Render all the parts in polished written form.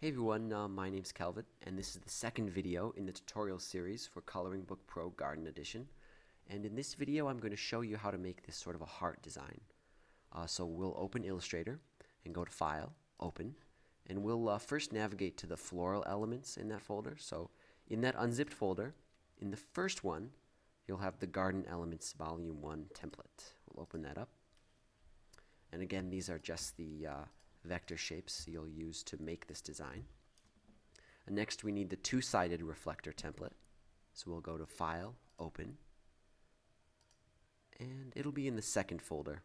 Hey everyone, my name's Kelvin, and this is the second video in the tutorial series for Coloring Book Pro Garden Edition. And in this video, I'm going to show you how to make this sort of a heart design. So we'll open Illustrator and go to File, Open, and we'll first navigate to the floral elements in that folder. So in that unzipped folder, in the first one, you'll have the Garden Elements Volume 1 template. We'll open that up. And again, these are just the vector shapes you'll use to make this design. And next we need the two-sided reflector template. So we'll go to File, Open, and it'll be in the second folder.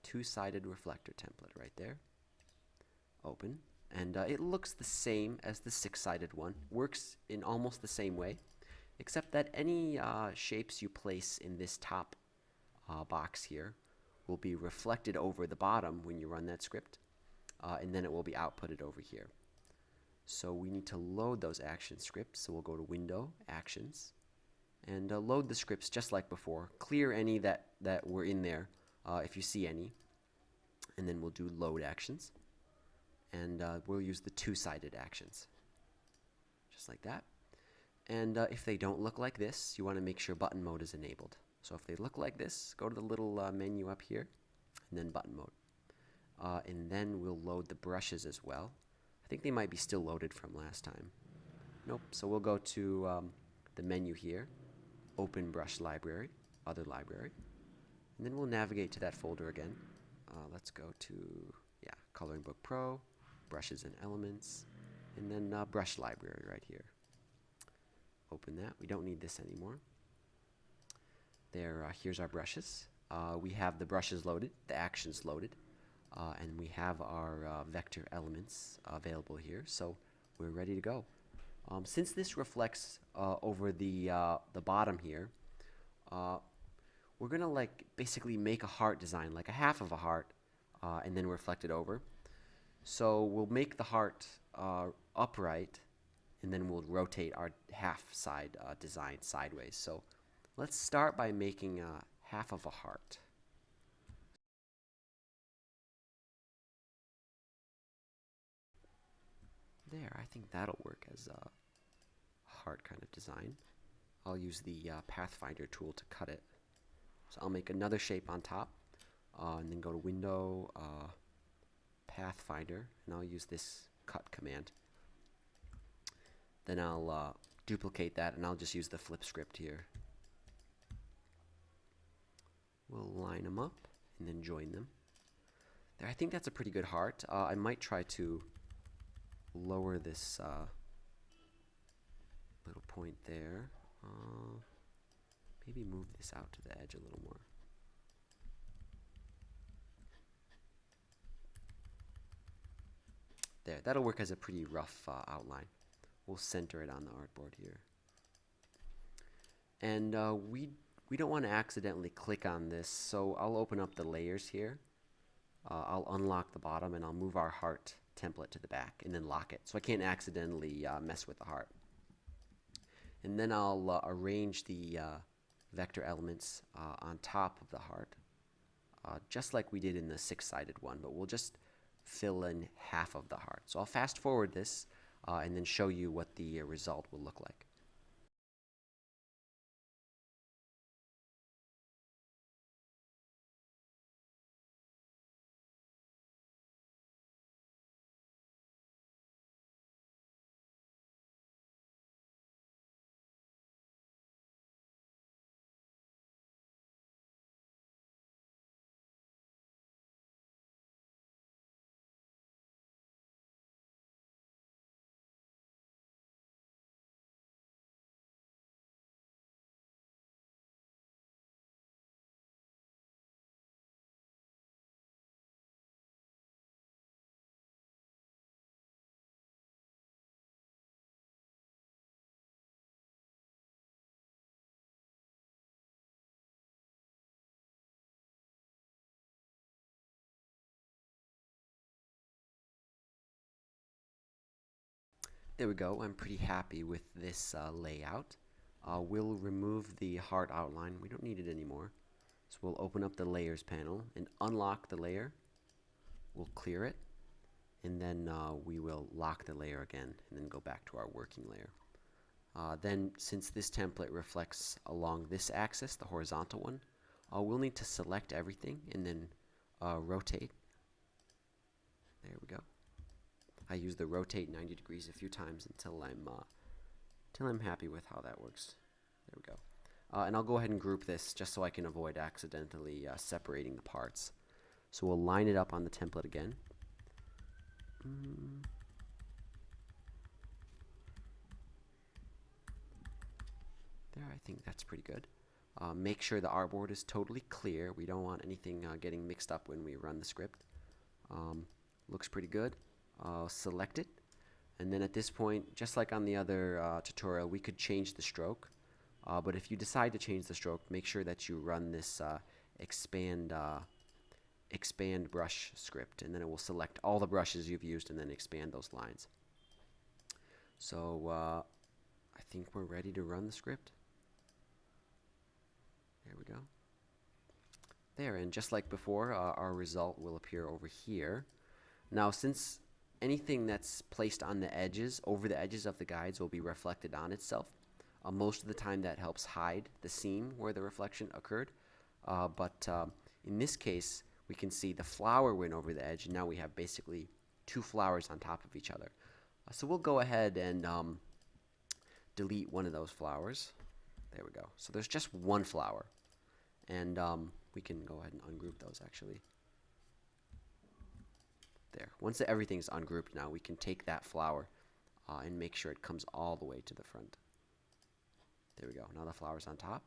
Two-sided reflector template right there. Open. And it looks the same as the six-sided one. Works in almost the same way, except that any shapes you place in this top box here will be reflected over the bottom when you run that script, and then it will be outputted over here. So we need to load those action scripts, so we'll go to Window, Actions, and load the scripts just like before. Clear any that were in there if you see any, and then we'll do Load Actions, and we'll use the two-sided actions, just like that. And if they don't look like this, you want to make sure button mode is enabled. So if they look like this, go to the little menu up here, and then button mode. And then we'll load the brushes as well. I think they might be still loaded from last time. Nope, so we'll go to the menu here, Open Brush Library, Other Library, and then we'll navigate to that folder again. Let's go to, Coloring Book Pro, Brushes and Elements, and then Brush Library right here. Open that. We don't need this anymore. There, here's our brushes. We have the brushes loaded, the actions loaded, and we have our vector elements available here, so we're ready to go. Since this reflects over the bottom here, we're gonna basically make a heart design, like a half of a heart, and then reflect it over. So we'll make the heart upright, and then we'll rotate our half side design sideways. So let's start by making half of a heart. There, I think that'll work as a heart kind of design. I'll use the Pathfinder tool to cut it. So I'll make another shape on top, and then go to Window, Pathfinder, and I'll use this cut command. Then I'll duplicate that, and I'll just use the flip script here. We'll line them up and then join them. There, I think that's a pretty good heart. I might try to lower this little point there. Maybe move this out to the edge a little more. There, that'll work as a pretty rough outline. We'll center it on the artboard here. And we don't want to accidentally click on this, so I'll open up the layers here. I'll unlock the bottom, and I'll move our heart template to the back and then lock it, so I can't accidentally mess with the heart. And then I'll arrange the vector elements on top of the heart, just like we did in the six-sided one, but we'll just fill in half of the heart. So I'll fast forward this and then show you what the result will look like. There we go. I'm pretty happy with this layout. We'll remove the heart outline. We don't need it anymore. So we'll open up the Layers panel and unlock the layer. We'll clear it. and then we will lock the layer again and then go back to our working layer. Then since this template reflects along this axis, the horizontal one, we'll need to select everything and then rotate. There we go. I use the rotate 90 degrees a few times until I'm happy with how that works. There we go. And I'll go ahead and group this just so I can avoid accidentally separating the parts. So we'll line it up on the template again. There, I think that's pretty good. Make sure the artboard is totally clear. We don't want anything getting mixed up when we run the script. Looks pretty good. Select it, and then at this point, just like on the other tutorial, we could change the stroke. But if you decide to change the stroke, make sure that you run this expand brush script, and then it will select all the brushes you've used and then expand those lines. So I think we're ready to run the script. There we go. There, and just like before, our result will appear over here. Now, since anything that's placed on the edges, over the edges of the guides, will be reflected on itself, most of the time that helps hide the seam where the reflection occurred. But in this case, we can see the flower went over the edge, and now we have basically two flowers on top of each other. So we'll go ahead and delete one of those flowers. There we go. So there's just one flower, and we can go ahead and ungroup those actually. There. Once everything's ungrouped now, we can take that flower and make sure it comes all the way to the front. There we go. Now the flower's on top.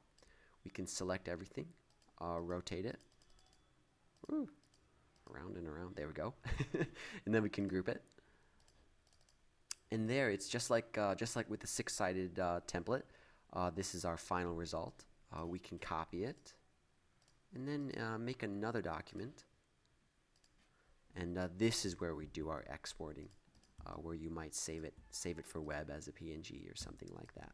We can select everything, rotate it. Woo. Around and around. There we go. And then we can group it. And there, it's just like with the six-sided template. This is our final result. We can copy it, and then make another document. And this is where we do our exporting, where you might save it for web as a PNG or something like that.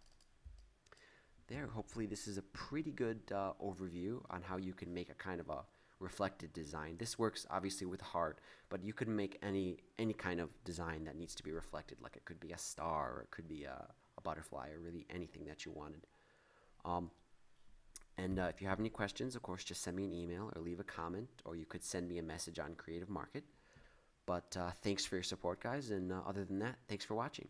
There, hopefully this is a pretty good overview on how you can make a kind of a reflected design. This works obviously with heart, but you could make any kind of design that needs to be reflected, like it could be a star, or it could be a butterfly, or really anything that you wanted. And if you have any questions, of course, just send me an email or leave a comment, or you could send me a message on Creative Market. But thanks for your support, guys, and other than that, thanks for watching.